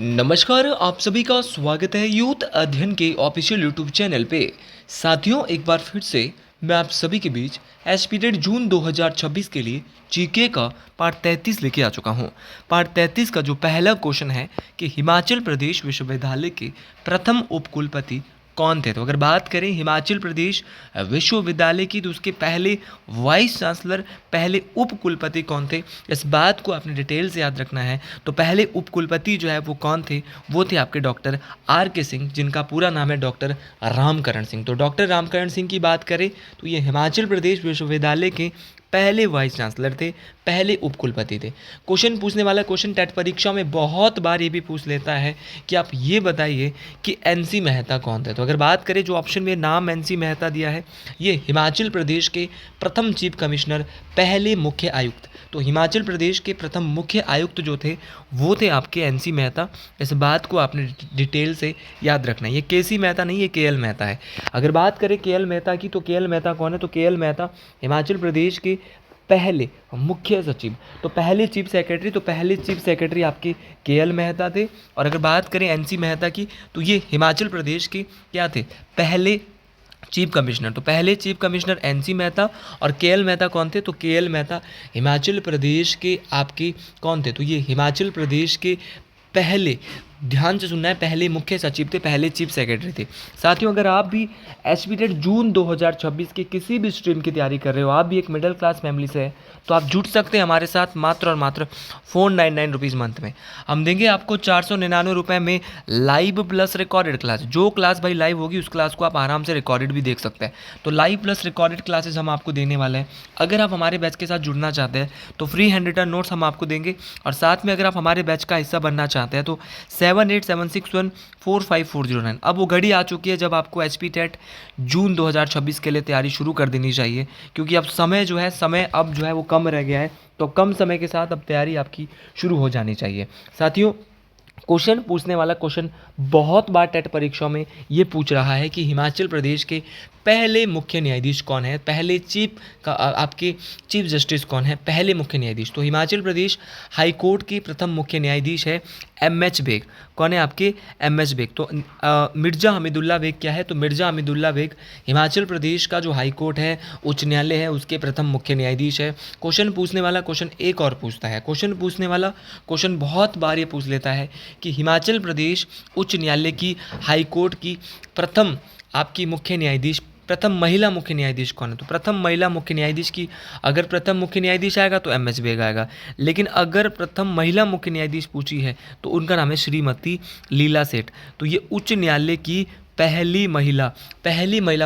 नमस्कार, आप सभी का स्वागत है यूथ अध्ययन के ऑफिशियल यूट्यूब चैनल पे। साथियों, एक बार फिर से मैं आप सभी के बीच एस्पिरेट जून 2026 के लिए जीके का पार्ट 33 लेके आ चुका हूँ। पार्ट 33 का जो पहला क्वेश्चन है कि हिमाचल प्रदेश विश्वविद्यालय के प्रथम उपकुलपति कौन थे। तो अगर बात करें हिमाचल प्रदेश विश्वविद्यालय की, तो उसके पहले वाइस चांसलर, पहले उप कुलपति कौन थे, इस बात को आपने डिटेल से याद रखना है। तो पहले उप कुलपति जो है वो कौन थे, वो थे आपके डॉक्टर आर के सिंह, जिनका पूरा नाम है डॉक्टर रामकरण सिंह। तो डॉक्टर रामकरण सिंह की बात करें तो ये हिमाचल प्रदेश विश्वविद्यालय के पहले वाइस चांसलर थे, पहले उपकुलपति थे। क्वेश्चन पूछने वाला क्वेश्चन टेट परीक्षा में बहुत बार ये भी पूछ लेता है कि आप ये बताइए कि एनसी मेहता कौन थे। तो अगर बात करें, जो ऑप्शन में नाम एनसी मेहता दिया है, ये हिमाचल प्रदेश के प्रथम चीफ कमिश्नर, पहले मुख्य आयुक्त। तो हिमाचल प्रदेश के प्रथम मुख्य आयुक्त जो थे वो थे आपके एनसी मेहता। इस बात को आपने डिटेल से याद रखना है। ये केसी मेहता नहीं, ये केएल मेहता है। अगर बात करें केएल मेहता की, तो केएल मेहता कौन है, तो केएल मेहता हिमाचल प्रदेश के पहले मुख्य सचिव, तो पहले चीफ सेक्रेटरी, तो पहले चीफ सेक्रेटरी आपके केएल मेहता थे। और अगर बात करें एनसी मेहता की, तो ये हिमाचल प्रदेश के क्या थे, पहले चीफ कमिश्नर। तो पहले चीफ कमिश्नर एनसी मेहता, और केएल मेहता कौन थे, तो केएल मेहता हिमाचल प्रदेश के आपके कौन थे, तो ये हिमाचल प्रदेश के पहले, ध्यान से सुनना है, पहले मुख्य सचिव थे, पहले चीफ सेक्रेटरी थे। साथियों, अगर आप भी एस्पिरेट जून 2026 के किसी भी स्ट्रीम की तैयारी कर रहे हो, आप भी एक मिडिल क्लास फैमिली से है, तो आप जुड़ सकते हैं हमारे साथ मात्र और मात्र 499 रुपीज़ मंथ में। हम देंगे आपको 499 रुपये में लाइव प्लस रिकॉर्डेड क्लास। जो क्लास भाई लाइव होगी, उस क्लास को आप आराम से रिकॉर्डेड भी देख सकते हैं। तो लाइव प्लस रिकॉर्डेड क्लासेस हम आपको देने वाले हैं। अगर आप हमारे बैच के साथ जुड़ना चाहते हैं तो फ्री हैंड रिटर्न नोट्स हम आपको देंगे, और साथ में अगर आप हमारे बैच का हिस्सा बनना चाहते हैं तो 7876145409। अब वो घड़ी आ चुकी है जब आपको एचपी टेट जून 2026 के लिए तैयारी शुरू कर देनी चाहिए, क्योंकि अब समय जो है, समय अब जो है वो कम रह गया है। तो कम समय के साथ अब तैयारी आपकी शुरू हो जानी चाहिए। साथियों, क्वेश्चन पूछने वाला क्वेश्चन बहुत बार टेट परीक्षाओं में ये पूछ रहा है कि हिमाचल प्रदेश के पहले मुख्य न्यायाधीश कौन है, पहले चीफ का आपके चीफ जस्टिस कौन है, पहले मुख्य न्यायाधीश। तो हिमाचल प्रदेश हाई कोर्ट के प्रथम मुख्य न्यायाधीश है एमएच बेग। कौन है आपके, एमएच बेग। तो मिर्ज़ा हमीदुल्ला बेग क्या है, तो मिर्ज़ा हमीदुल्ला बेग हिमाचल प्रदेश का जो हाई कोर्ट है, उच्च न्यायालय है, उसके प्रथम मुख्य न्यायाधीश है। क्वेश्चन पूछने वाला क्वेश्चन एक और पूछता है, क्वेश्चन पूछने वाला क्वेश्चन बहुत बार ये पूछ लेता है कि हिमाचल प्रदेश उच्च न्यायालय की हाई कोर्ट की प्रथम आपकी मुख्य न्यायाधीश, प्रथम महिला मुख्य न्यायाधीश कौन है। तो प्रथम महिला मुख्य न्यायाधीश की, अगर प्रथम मुख्य न्यायाधीश आएगा तो एमएच बेग आएगा, लेकिन अगर प्रथम महिला मुख्य न्यायाधीश पूछी है तो उनका नाम है श्रीमती लीला सेठ। तो ये उच्च न्यायालय की पहली महिला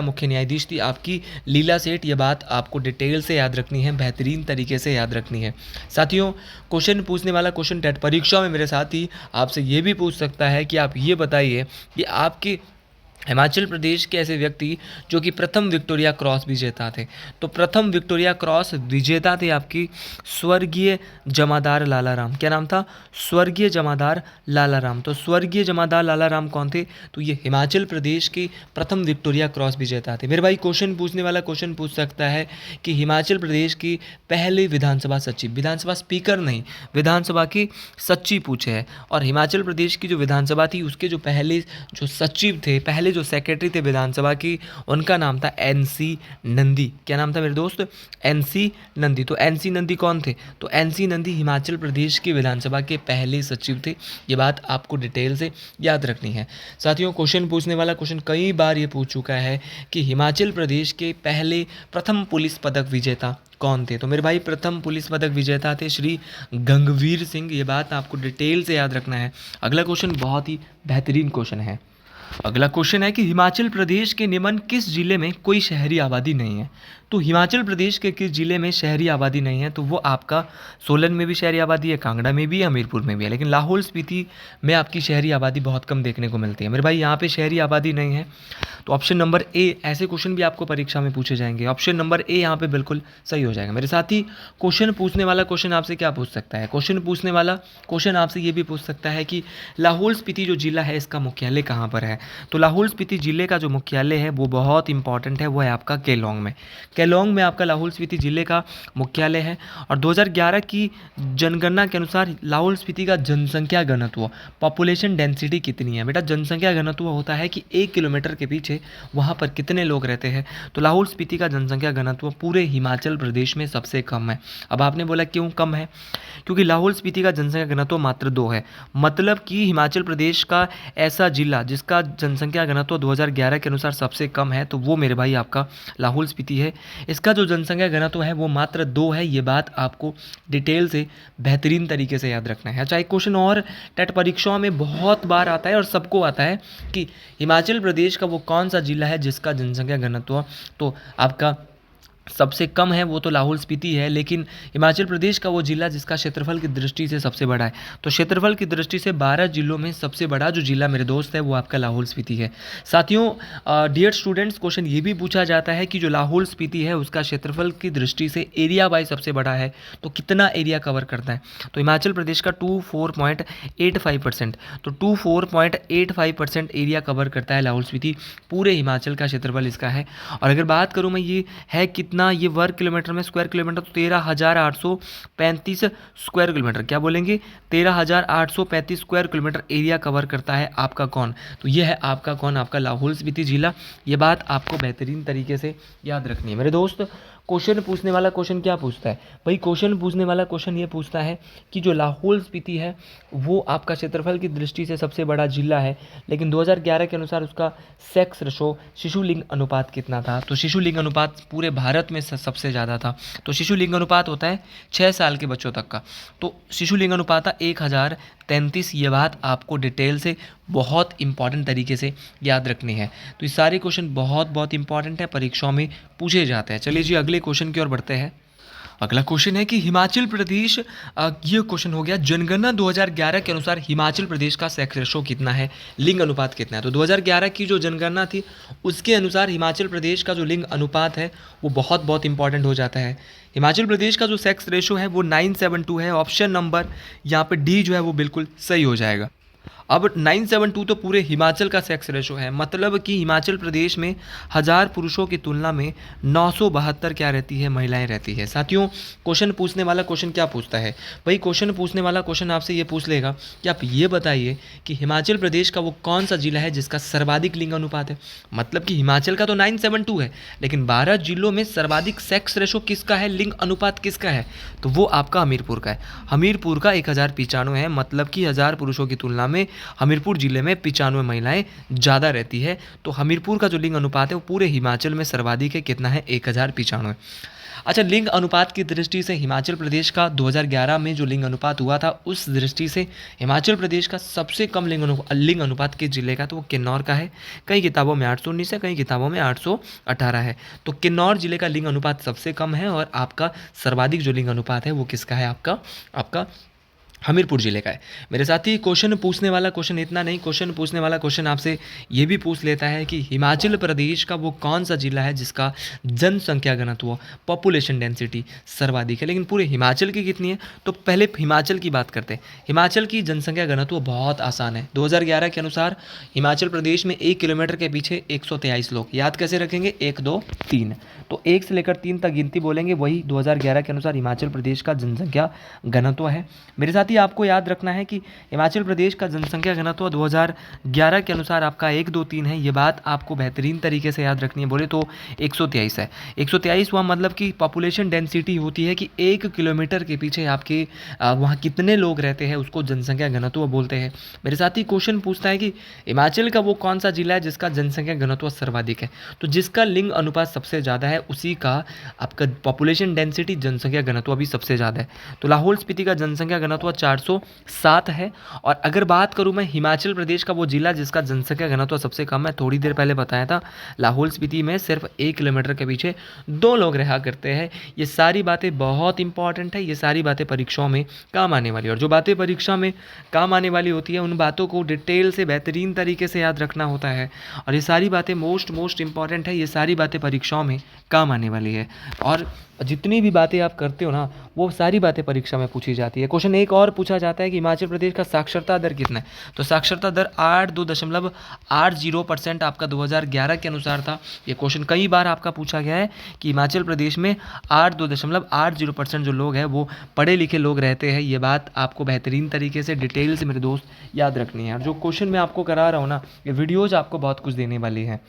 मुख्य न्यायाधीश थी आपकी लीला सेठ। ये बात आपको डिटेल से याद रखनी है, बेहतरीन तरीके से याद रखनी है। साथियों, क्वेश्चन पूछने वाला क्वेश्चन टेट परीक्षा में मेरे साथ ही आपसे ये भी पूछ सकता है कि आप ये बताइए कि आपके हिमाचल प्रदेश के ऐसे व्यक्ति जो कि प्रथम विक्टोरिया क्रॉस विजेता थे। तो प्रथम विक्टोरिया क्रॉस विजेता थे आपकी स्वर्गीय जमादार लाला राम। क्या नाम था, स्वर्गीय जमादार लाला राम। तो स्वर्गीय जमादार लाला राम कौन थे, तो ये हिमाचल प्रदेश के प्रथम विक्टोरिया क्रॉस विजेता थे। मेरे भाई, क्वेश्चन पूछने वाला क्वेश्चन पूछ सकता है कि हिमाचल प्रदेश की पहले विधानसभा सचिव, विधानसभा स्पीकर नहीं, विधानसभा के सचिव पूछे हैं। और हिमाचल प्रदेश की जो विधानसभा थी, उसके जो पहले जो सचिव थे, पहले जो सेक्रेटरी थे विधानसभा की, उनका नाम था एनसी नंदी। क्या नाम था मेरे दोस्त, एनसी नंदी। तो एनसी नंदी कौन थे, तो एनसी नंदी हिमाचल प्रदेश की विधानसभा के पहले सचिव थे। ये बात आपको डिटेल से याद रखनी है। साथियों, क्वेश्चन पूछने वाला क्वेश्चन कई बार ये पूछ चुका है कि हिमाचल प्रदेश के पहले प्रथम पुलिस पदक विजेता कौन थे। तो मेरे भाई, प्रथम पुलिस पदक विजेता थे श्री गंगवीर सिंह। ये बात आपको डिटेल से याद रखना है। अगला क्वेश्चन बहुत ही बेहतरीन क्वेश्चन है। अगला क्वेश्चन है कि हिमाचल प्रदेश के निम्न किस जिले में कोई शहरी आबादी नहीं है। तो हिमाचल प्रदेश के किस जिले में शहरी आबादी नहीं है, तो वो आपका सोलन में भी शहरी आबादी है, कांगड़ा में भी है, हमीरपुर में भी है, लेकिन लाहौल स्पीति में आपकी शहरी आबादी बहुत कम देखने को मिलती है। मेरे भाई, यहाँ पे शहरी आबादी नहीं है। तो ऑप्शन नंबर ए, ऐसे क्वेश्चन भी आपको परीक्षा में पूछे जाएंगे, ऑप्शन नंबर ए यहाँ पे बिल्कुल सही हो जाएगा। मेरे साथ ही क्वेश्चन पूछने वाला क्वेश्चन आपसे क्या पूछ सकता है, क्वेश्चन पूछने वाला क्वेश्चन आपसे ये भी पूछ सकता है कि लाहौल स्पीति जो जिला है, इसका मुख्यालय कहाँ पर है। हैं। तो लाहौल स्पीति ज़िले का जो मुख्यालय है वो बहुत इंपॉर्टेंट है, वो है आपका केलोंग में। केलोंग में आपका लाहौल स्पीति ज़िले का मुख्यालय है। और 2011 की जनगणना के अनुसार लाहौल स्पीति का जनसंख्या घनत्व, पॉपुलेशन डेंसिटी कितनी है बेटा? जनसंख्या घनत्व होता है कि 1 किलोमीटर के पीछे वहाँ पर कितने लोग रहते हैं। तो लाहौल स्पीति का जनसंख्या घनत्व पूरे हिमाचल प्रदेश में सबसे कम है। अब आपने बोला क्यों कम है? क्योंकि लाहौल स्पीति का जनसंख्या घनत्व मात्र 2 है। मतलब कि हिमाचल प्रदेश का ऐसा जिला जिसका जनसंख्या घनत्व 2011 के अनुसार सबसे कम है, तो वो मेरे भाई आपका लाहौल स्पीति है। इसका जो जनसंख्या घनत्व है वो मात्र 2 है। ये बात आपको डिटेल से बेहतरीन तरीके से याद रखना है। अच्छा, एक क्वेश्चन और टेट परीक्षाओं में बहुत बार आता है और सबको आता है कि हिमाचल प्रदेश का वो कौन सा जिला है जिसका जनसंख्या घनत्व तो आपका सबसे कम है, वो तो लाहौल स्पीति है। लेकिन हिमाचल प्रदेश का वो जिला जिसका क्षेत्रफल की दृष्टि से सबसे बड़ा है, तो क्षेत्रफल की दृष्टि से 12 जिलों में सबसे बड़ा जो जिला मेरे दोस्त है वो आपका लाहौल स्पीति है। साथियों, डियर स्टूडेंट्स, क्वेश्चन ये भी पूछा जाता है कि जो लाहौल स्पीति है उसका क्षेत्रफल की दृष्टि से एरिया वाइज सबसे बड़ा है, तो कितना एरिया कवर करता है? तो हिमाचल प्रदेश का 24.85%, तो 24.85% एरिया कवर करता है लाहौल स्पीति। पूरे हिमाचल का क्षेत्रफल इसका है। और अगर बात करूँ मैं ये है कितना ये वर्ग किलोमीटर में, स्क्वायर किलोमीटर, तो 13,835 स्क्वायर किलोमीटर। क्या बोलेंगे? 13,835 स्क्वायर किलोमीटर एरिया कवर करता है आपका कौन? तो ये है आपका कौन? आपका लाहौल स्पीति जिला। ये बात आपको बेहतरीन तरीके से याद रखनी है मेरे दोस्त। क्वेश्चन पूछने वाला क्वेश्चन क्या पूछता है भाई? क्वेश्चन पूछने वाला क्वेश्चन ये पूछता है कि जो लाहौल स्पीति है वो आपका क्षेत्रफल की दृष्टि से सबसे बड़ा जिला है, लेकिन 2011 के अनुसार उसका सेक्स रेशो, शिशु लिंग अनुपात कितना था? तो शिशु लिंग अनुपात पूरे भारत में सबसे ज़्यादा था। तो शिशु लिंग अनुपात होता है 6 साल के बच्चों तक का, तो शिशु लिंग अनुपात था 1033। ये बात आपको डिटेल से बहुत इंपॉर्टेंट तरीके से याद रखनी है। तो ये सारे क्वेश्चन बहुत बहुत इंपॉर्टेंट है, परीक्षाओं में पूछे जाते हैं। चलिए जी अगले क्वेश्चन की ओर बढ़ते हैं। अगला क्वेश्चन है कि हिमाचल प्रदेश, ये क्वेश्चन हो गया, जनगणना 2011 के अनुसार हिमाचल प्रदेश का सेक्स रेशो कितना है, लिंग अनुपात कितना है? तो 2011 की जो जनगणना थी उसके अनुसार हिमाचल प्रदेश का जो लिंग अनुपात है वो बहुत बहुत इंपॉर्टेंट हो जाता है। हिमाचल प्रदेश का जो सेक्स रेशो है वो 972 है। ऑप्शन नंबर यहाँ पे डी जो है वो बिल्कुल सही हो जाएगा। अब 972 तो पूरे हिमाचल का सेक्स रेशो है, मतलब कि हिमाचल प्रदेश में 1000 पुरुषों की तुलना में 972 क्या रहती है? महिलाएं रहती है। साथियों, क्वेश्चन पूछने वाला क्वेश्चन क्या पूछता है भाई? क्वेश्चन पूछने वाला क्वेश्चन आपसे ये पूछ लेगा कि आप ये बताइए कि हिमाचल प्रदेश का वो कौन सा जिला है जिसका सर्वाधिक लिंग अनुपात है। मतलब कि हिमाचल का तो 972 है, लेकिन 12 जिलों में सर्वाधिक सेक्स रेशो किसका है, लिंग अनुपात किसका है? तो वो आपका हमीरपुर का है। हमीरपुर का 1095 है, मतलब कि 1000 पुरुषों की तुलना में हमीरपुर जिले में 95 महिलाएं ज़्यादा रहती है। तो हमीरपुर का जो लिंग अनुपात है वो पूरे हिमाचल में सर्वाधिक है। कितना है? 1095। अच्छा, लिंग अनुपात की दृष्टि से हिमाचल प्रदेश का 2011 में जो लिंग अनुपात हुआ था उस दृष्टि से हिमाचल प्रदेश का सबसे कम लिंग अनुपात के जिले का तो वो किन्नौर का है। कई किताबों में 819 है, कई किताबों में 818 है। तो किन्नौर जिले का लिंग अनुपात सबसे कम है और आपका सर्वाधिक जो लिंग अनुपात है वो किसका है? आपका हमीरपुर जिले का है। मेरे साथी, क्वेश्चन पूछने वाला क्वेश्चन इतना नहीं, क्वेश्चन पूछने वाला क्वेश्चन आपसे ये भी पूछ लेता है कि हिमाचल प्रदेश का वो कौन सा जिला है जिसका जनसंख्या घनत्व, पॉपुलेशन डेंसिटी सर्वाधिक है। लेकिन पूरे हिमाचल की कितनी है? तो पहले हिमाचल की बात करते हैं। हिमाचल की जनसंख्या घनत्व बहुत आसान है। 2011 के अनुसार हिमाचल प्रदेश में 1 किलोमीटर के पीछे 123 लोग। याद कैसे रखेंगे? 1 2 3, तो 1 से लेकर 3 तक गिनती बोलेंगे, वही 2011 के अनुसार हिमाचल प्रदेश का जनसंख्या घनत्व है। मेरे साथ ही आपको याद रखना है कि हिमाचल प्रदेश का जनसंख्या घनत्व 2011 के अनुसार आपका 1 2 3 है। ये बात आपको बेहतरीन तरीके से याद रखनी है। बोले तो 123 है। 123 हुआ मतलब कि पॉपुलेशन डेंसिटी होती है कि 1 किलोमीटर के पीछे आपके वहाँ कितने लोग रहते हैं, उसको जनसंख्या घनत्व बोलते हैं। मेरे साथ ही क्वेश्चन पूछता है कि हिमाचल का वो कौन सा जिला है जिसका जनसंख्या घनत्व सर्वाधिक है। तो जिसका लिंग अनुपात सबसे ज़्यादा है उसी का आपका पॉपुलेशन डेंसिटी, जनसंख्या घनत्व भी सबसे ज़्यादा है। तो लाहौल स्पीति का जनसंख्या घनत्व 407 है। और अगर बात करूं मैं हिमाचल प्रदेश का वो जिला जिसका जनसंख्या घनत्व सबसे कम है, थोड़ी देर पहले बताया था, लाहौल स्पीति में सिर्फ 1 किलोमीटर के पीछे 2 लोग रहा करते हैं। ये सारी बातें बहुत इंपॉर्टेंट है, ये सारी बातें परीक्षाओं में काम आने वाली है। और जो बातें परीक्षा में काम आने वाली होती है उन बातों को डिटेल से बेहतरीन तरीके से याद रखना होता है। और ये सारी बातें मोस्ट इंपॉर्टेंट है, ये सारी बातें परीक्षाओं में काम आने वाली है। और जितनी भी बातें आप करते हो ना, वो सारी बातें परीक्षा में पूछी जाती है। क्वेश्चन एक और पूछा जाता है कि हिमाचल प्रदेश का साक्षरता दर कितना है। तो साक्षरता दर 82.80% आपका 2011 के अनुसार था। ये क्वेश्चन कई बार आपका पूछा गया है कि हिमाचल प्रदेश में 82.80% जो लोग हैं वो पढ़े लिखे लोग रहते हैं। ये बात आपको बेहतरीन तरीके से डिटेल से मेरे दोस्त याद रखनी है। और जो क्वेश्चन मैं आपको करा रहा हूँ ना, ये वीडियोज़ आपको बहुत कुछ देने वाली है।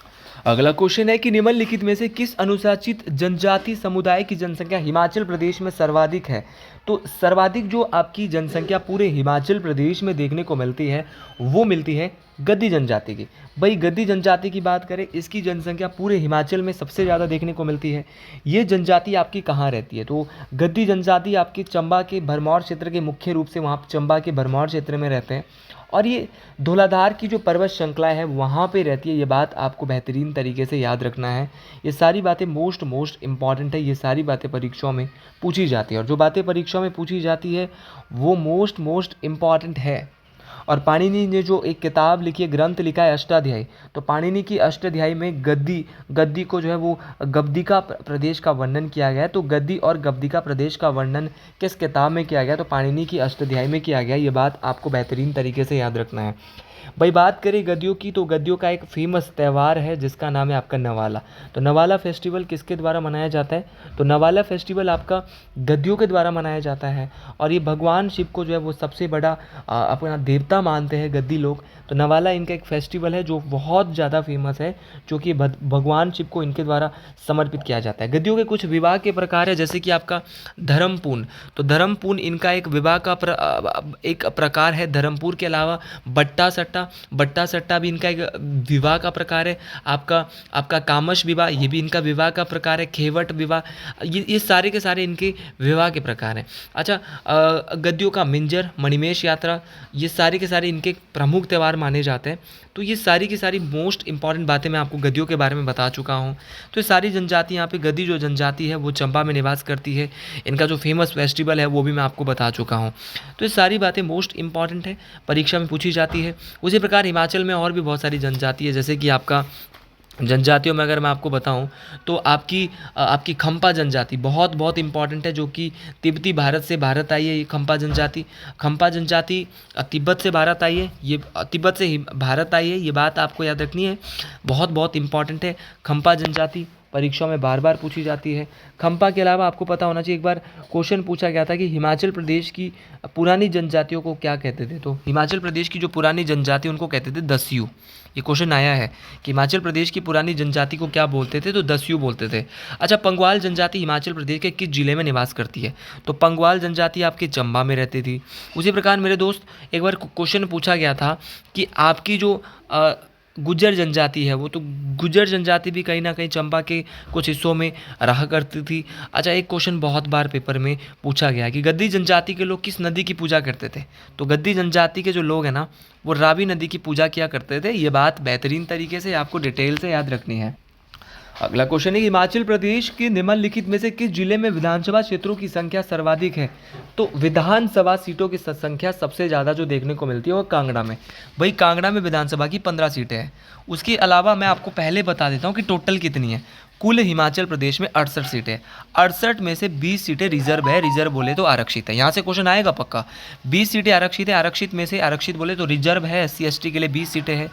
अगला क्वेश्चन है कि निम्नलिखित में से किस अनुसूचित जनजाति समुदाय की जनसंख्या हिमाचल प्रदेश में सर्वाधिक है। तो सर्वाधिक जो आपकी जनसंख्या पूरे हिमाचल प्रदेश में देखने को मिलती है वो मिलती है गद्दी जनजाति की। भाई गद्दी जनजाति की बात करें, इसकी जनसंख्या पूरे हिमाचल में सबसे ज़्यादा देखने को मिलती है। ये जनजाति आपकी कहाँ रहती है? तो गद्दी जनजाति आपकी चंबा के भरमौर क्षेत्र के, मुख्य रूप से वहाँ चंबा के भरमौर क्षेत्र में रहते हैं और ये धौलाधार की जो पर्वत श्रृंखला है वहाँ पे रहती है। ये बात आपको बेहतरीन तरीके से याद रखना है। ये सारी बातें मोस्ट इम्पॉर्टेंट है। ये सारी बातें परीक्षाओं में पूछी जाती है और जो बातें परीक्षाओं में पूछी जाती है वो मोस्ट इम्पॉर्टेंट है। और पाणिनि ने जो एक किताब लिखी है, ग्रंथ लिखा है अष्टाध्यायी, तो पाणिनि की अष्टाध्यायी में गद्दी को जो है वो गद्दिका प्रदेश का वर्णन किया गया है। तो गद्दी और गद्दिका प्रदेश का वर्णन किस किताब में किया गया? तो पाणिनि की अष्टाध्यायी में किया गया। ये बात आपको बेहतरीन तरीके से याद रखना है। भाई बात करें गद्दियों की, तो गद्दियों का एक फेमस त्यौहार है जिसका नाम है आपका नवाला। तो नवाला फेस्टिवल किसके द्वारा मनाया जाता है? तो नवाला फेस्टिवल आपका गद्दियों के द्वारा मनाया जाता है और ये भगवान शिव को जो है वो सबसे बड़ा अपना देवता मानते हैं गद्दी लोग। तो नवाला इनका एक फेस्टिवल है जो बहुत ज़्यादा फेमस है, जो कि भगवान शिव को इनके द्वारा समर्पित किया जाता है। गद्दियों के कुछ विवाह के प्रकार है, जैसे कि आपका धर्मपूर्ण। तो धर्मपूर्ण इनका एक विवाह का एक प्रकार है। धर्मपुर के अलावा बट्टा सट्टा भी इनका एक विवाह का प्रकार है। आपका कामश विवाह, ये भी इनका विवाह का प्रकार है। खेवट विवाह, ये सारे के सारे इनके विवाह के प्रकार हैं। अच्छा, गद्दियों का मिंजर, मणिमेश यात्रा, ये सारे के सारे इनके प्रमुख त्यौहार माने जाते हैं। तो ये सारी की सारी मोस्ट इंपॉर्टेंट बातें मैं आपको गद्दियों के बारे में बता चुका हूँ। तो ये सारी जनजाति, यहाँ पे गद्दी जो जनजाति है वो चंबा में निवास करती है। इनका जो फेमस फेस्टिवल है वो भी मैं आपको बता चुका हूँ। तो ये सारी बातें मोस्ट इंपॉर्टेंट है, परीक्षा में पूछी जाती है। उसी प्रकार हिमाचल में और भी बहुत सारी जनजाति है, जैसे कि आपका जनजातियों में अगर मैं आपको बताऊं तो आपकी खम्पा जनजाति बहुत इंपॉर्टेंट है, जो कि तिब्बती भारत से भारत आई है। ये खम्पा जनजाति तिब्बत से भारत आई है। ये तिब्बत से भारत आई है, ये बात आपको याद रखनी है, बहुत इंपॉर्टेंट है। खम्पा जनजाति परीक्षा में बार बार पूछी जाती है। खम्पा के अलावा आपको पता होना चाहिए, एक बार क्वेश्चन पूछा गया था कि हिमाचल प्रदेश की पुरानी जनजातियों को क्या कहते थे। तो हिमाचल प्रदेश की जो पुरानी जनजाति उनको कहते थे दस्यू। ये क्वेश्चन आया है कि हिमाचल प्रदेश की पुरानी जनजाति को क्या बोलते थे? तो दस्यू बोलते थे। अच्छा, पंगवाल जनजाति हिमाचल प्रदेश के किस जिले में निवास करती है? तो पंगवाल जनजाति आपके चंबा में रहती थी। उसी प्रकार मेरे दोस्त एक बार क्वेश्चन पूछा गया था कि आपकी जो गुज्जर जनजाति है, वो तो गुज्जर जनजाति भी कहीं ना कहीं चंबा के कुछ हिस्सों में रहा करती थी। अच्छा, एक क्वेश्चन बहुत बार पेपर में पूछा गया कि गद्दी जनजाति के लोग किस नदी की पूजा करते थे? तो गद्दी जनजाति के जो लोग हैं ना, वो रावी नदी की पूजा किया करते थे। ये बात बेहतरीन तरीके से आपको डिटेल से याद रखनी है। अगला क्वेश्चन है कि हिमाचल प्रदेश के निम्नलिखित में से किस जिले में विधानसभा क्षेत्रों की संख्या सर्वाधिक है? तो विधानसभा सीटों की संख्या सबसे ज़्यादा जो देखने को मिलती है वो कांगड़ा में। भाई कांगड़ा में विधानसभा की 15 सीटें हैं। उसके अलावा मैं आपको पहले बता देता हूँ कि टोटल कितनी है। कुल हिमाचल प्रदेश में 68 सीटें, 68 में से 20 सीटें रिजर्व है। रिजर्व बोले तो आरक्षित है। यहाँ से क्वेश्चन आएगा पक्का। 20 सीटें आरक्षित है। आरक्षित में से आरक्षित बोले तो रिजर्व है। SC ST के लिए 20 सीटें हैं।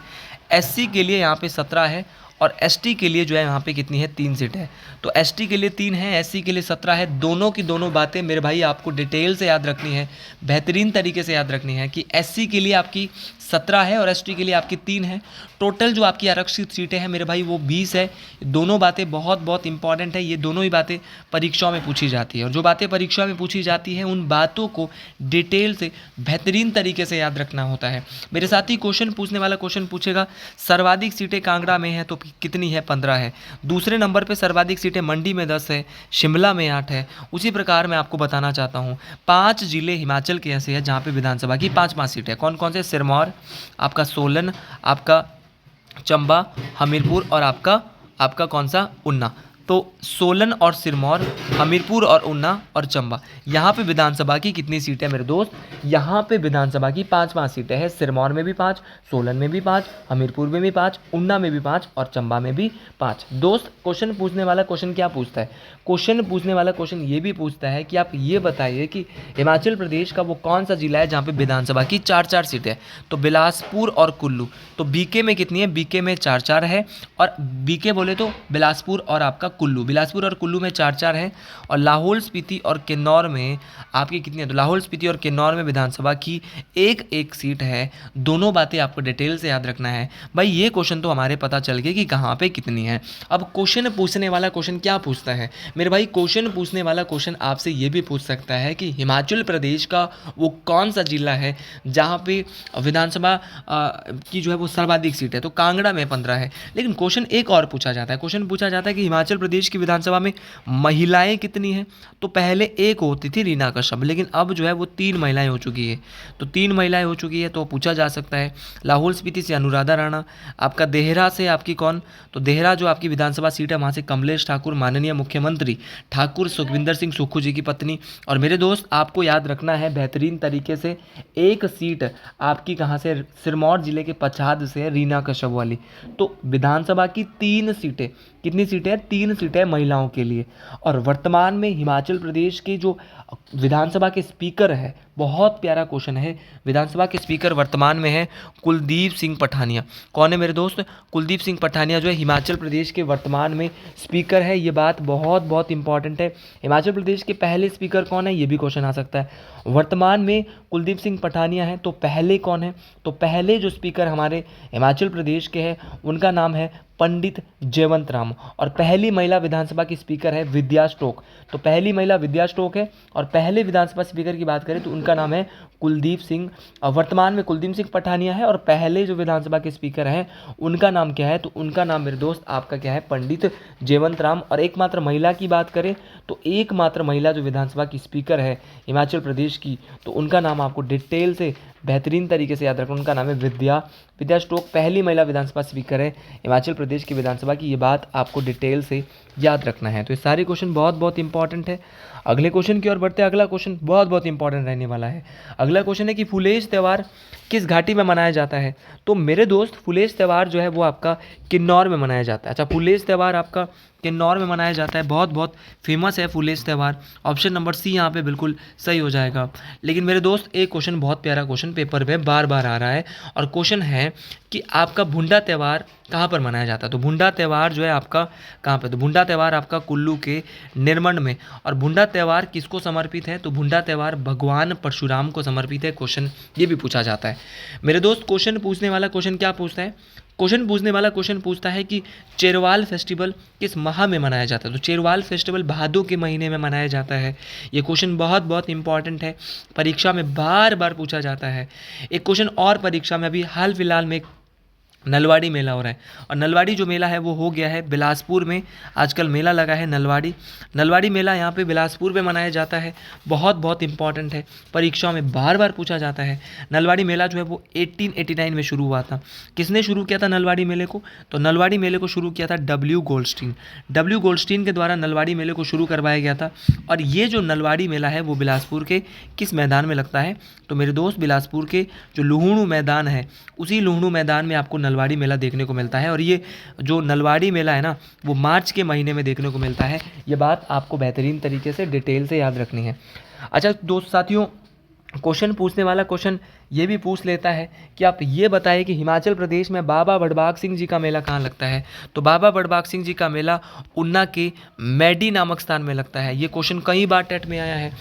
SC के लिए यहाँ पे 17 है और ST के लिए जो है यहाँ पे कितनी है? 3 सीट है। तो ST के लिए 3 है, SC के लिए 17 है। दोनों की दोनों बातें मेरे भाई आपको डिटेल से याद रखनी है, बेहतरीन तरीके से याद रखनी है कि SC के लिए आपकी 17 है और ST के लिए आपकी 3 है। टोटल जो आपकी आरक्षित सीटें हैं मेरे भाई वो 20 है। दोनों बातें बहुत इंपॉर्टेंट है। ये दोनों ही बातें परीक्षाओं में पूछी जाती है और जो बातें परीक्षा में पूछी जाती हैं उन बातों को डिटेल से बेहतरीन तरीके से याद रखना होता है। मेरे साथ ही क्वेश्चन पूछने वाला क्वेश्चन पूछेगा सर्वाधिक सीटें कांगड़ा में है तो कितनी है? 15 है। दूसरे नंबर पर सर्वाधिक सीटें मंडी में 10 है, शिमला में 8 है। उसी प्रकार मैं आपको बताना चाहता हूँ 5 जिले हिमाचल के ऐसे हैं जहाँ पे विधानसभा की 5 सीटें। कौन कौन से? सिरमौर, आपका सोलन, आपका चंबा, हमीरपुर और आपका कौन सा? ऊना। तो सोलन और सिरमौर, हमीरपुर और ऊना और चंबा, यहाँ पे विधानसभा की कितनी सीटें हैं मेरे दोस्त? यहाँ पे विधानसभा की 5-5 सीटें हैं। सिरमौर में भी 5, सोलन में भी 5, हमीरपुर में भी 5, ऊना में भी 5 और चंबा में भी 5। दोस्त क्वेश्चन पूछने वाला क्वेश्चन क्या पूछता है? क्वेश्चन पूछने वाला क्वेश्चन ये भी पूछता है कि आप ये बताइए कि हिमाचल प्रदेश का वो कौन सा जिला है जहाँ पे विधानसभा की 4-4 सीटें हैं? तो बिलासपुर और कुल्लू। तो बीके में कितनी है? बीके में 4-4 है, और बीके बोले तो बिलासपुर और आपका कुल्लू, बिलासपुर और कुल्लू में 4-4 है। और लाहौल स्पीति और किन्नौर में आपकी कितनी है? तो लाहौल स्पीति और किन्नौर में विधानसभा की एक सीट है। दोनों बातें आपको डिटेल से याद रखना है भाई। ये क्वेश्चन तो हमारे पता चल गया कि कहाँ पे कितनी है। अब क्वेश्चन पूछने वाला क्वेश्चन क्या पूछता है मेरे भाई? क्वेश्चन पूछने वाला क्वेश्चन आपसे ये भी पूछ सकता है कि हिमाचल प्रदेश का वो कौन सा जिला है जहाँ पे विधानसभा की जो है वो सर्वाधिक सीट है? तो कांगड़ा में 15 है। लेकिन क्वेश्चन एक और पूछा जाता है, क्वेश्चन पूछा जाता है कि हिमाचल प्रदेश की विधानसभा में महिलाएं कितनी हैं? तो पहले एक होती थी रीना कश्यप, लेकिन अब जो है वो 3 महिलाएं हो चुकी है। तो 3 महिलाएं हो चुकी है, तो पूछा जा सकता है। लाहौल स्पीति से अनुराधा राणा, आपका देहरा से आपकी कौन? तो देहरा जो आपकी विधानसभा सीट है वहाँ से कमलेश ठाकुर, माननीय मुख्यमंत्री ठाकुर सुखविंदर सिंह सुक्खू जी की पत्नी। और मेरे दोस्त आपको याद रखना है बेहतरीन तरीके से, एक सीट आपकी कहाँ से? सिरमौर जिले के पच्छाद से है, रीना कश्यप वाली। तो विधानसभा की 3 सीटें, कितनी सीटें हैं? 3 सीटें महिलाओं के लिए। और वर्तमान में हिमाचल प्रदेश के जो विधानसभा के स्पीकर है, बहुत प्यारा क्वेश्चन है, विधानसभा के स्पीकर वर्तमान में है कुलदीप सिंह पठानिया। कौन है मेरे दोस्त? कुलदीप सिंह पठानिया जो है हिमाचल प्रदेश के वर्तमान में स्पीकर है। ये बात बहुत बहुत इंपॉर्टेंट है। हिमाचल प्रदेश के पहले स्पीकर कौन है? ये भी क्वेश्चन आ सकता है। वर्तमान में कुलदीप सिंह पठानिया है, तो पहले कौन है? तो पहले जो स्पीकर हमारे हिमाचल प्रदेश के हैं उनका नाम है पंडित जयवंत राम। और पहली महिला विधानसभा की स्पीकर है विद्या स्टोक। तो पहली महिला विद्या स्टोक है। और पहले विधानसभा स्पीकर की बात करें तो उनका नाम है कुलदीप सिंह। वर्तमान में कुलदीप सिंह पठानिया है, और पहले जो विधानसभा के स्पीकर हैं उनका नाम क्या है? तो उनका नाम मेरे दोस्त आपका क्या है? पंडित जयवंत राम। और एकमात्र महिला की बात करें तो एकमात्र महिला जो विधानसभा की स्पीकर है हिमाचल प्रदेश की, तो उनका नाम आपको डिटेल से बेहतरीन तरीके से याद रखना। उनका नाम है विद्या स्टोक। पहली महिला विधानसभा स्पीकर है हिमाचल प्रदेश की विधानसभा की। ये बात आपको डिटेल से याद रखना है। तो ये सारे क्वेश्चन बहुत बहुत इंपॉर्टेंट है। अगले क्वेश्चन की ओर बढ़ते हैं। अगला क्वेश्चन बहुत बहुत इंपॉर्टेंट रहने वाला है। अगला क्वेश्चन है कि फुलेज त्यौहार किस घाटी में मनाया जाता है? तो मेरे दोस्त फुलेज त्यौहार जो है वो आपका किन्नौर में मनाया जाता है। अच्छा, फुलेज त्यौहार आपका किन्नौर में मनाया जाता है। बहुत बहुत फेमस है फुलेज त्यौहार। ऑप्शन नंबर सी यहाँ पे बिल्कुल सही हो जाएगा। लेकिन मेरे दोस्त एक क्वेश्चन, बहुत प्यारा क्वेश्चन पेपर में बार बार आ रहा है, और क्वेश्चन है कि आपका भुंडा त्यौहार कहाँ पर मनाया जाता है? तो भुंडा त्यौहार जो है आपका कहाँ पे? तो भुंडा त्यौहार आपका कुल्लू के निरमंड में। और भुंडा त्यौहार किसको समर्पित है? तो भुंडा त्यौहार भगवान परशुराम को समर्पित है। क्वेश्चन ये भी पूछा जाता है। मेरे दोस्त क्वेश्चन पूछने वाला क्वेश्चन क्या पूछता है? क्वेश्चन पूछने वाला क्वेश्चन पूछता है कि चेरवाल फेस्टिवल किस माह में मनाया जाता है? तो चेरवाल फेस्टिवल भादों के महीने में मनाया जाता है। ये क्वेश्चन बहुत बहुत इंपॉर्टेंट है, परीक्षा में बार बार पूछा जाता है। एक क्वेश्चन और परीक्षा में अभी हाल फिलहाल में नलवाड़ी मेला हो रहा है, और नलवाड़ी जो मेला है वो हो गया है बिलासपुर में। आजकल मेला लगा है नलवाड़ी मेला यहाँ पे बिलासपुर में मनाया जाता है। बहुत बहुत इंपॉर्टेंट है, परीक्षाओं में बार बार पूछा जाता है। नलवाड़ी मेला जो है वो 1889 में शुरू हुआ था। किसने शुरू किया था नलवाड़ी मेले को? तो नलवाड़ी मेले को शुरू किया था डब्ल्यू गोल्डस्टीन के द्वारा नलवाड़ी मेले को शुरू करवाया गया था। और ये जो नलवाड़ी मेला है वो बिलासपुर के किस मैदान में लगता है? तो मेरे दोस्त बिलासपुर के जो लुहणु मैदान है, उसी लुहणु मैदान में आपको नलवाड़ी मेला देखने को मिलता है। और ये जो नलवाड़ी मेला है ना, वो मार्च के महीने में देखने को मिलता है। ये बात आपको बेहतरीन तरीके से डिटेल से याद रखनी है। अच्छा दोस्त साथियों, क्वेश्चन पूछने वाला क्वेश्चन ये भी पूछ लेता है कि आप ये बताइए कि हिमाचल प्रदेश में बाबा बड़बाग सिंह जी का मेला कहाँ लगता है? तो बाबा बड़बाग सिंह जी का मेला ऊना के मैडी नामक स्थान में लगता है। ये क्वेश्चन कई बार टेट में आया है।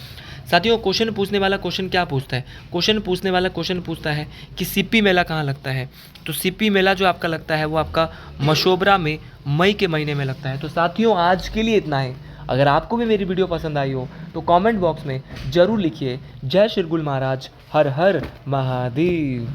साथियों, क्वेश्चन पूछने वाला क्वेश्चन क्या पूछता है? क्वेश्चन पूछने वाला क्वेश्चन पूछता है कि सिप्पी मेला कहाँ लगता है? तो सिप्पी मेला जो आपका लगता है वो आपका मशोबरा में मई के महीने में लगता है। तो साथियों, आज के लिए इतना है। अगर आपको भी मेरी वीडियो पसंद आई हो तो कमेंट बॉक्स में ज़रूर लिखिए जय श्री गुल महाराज, हर हर महादेव।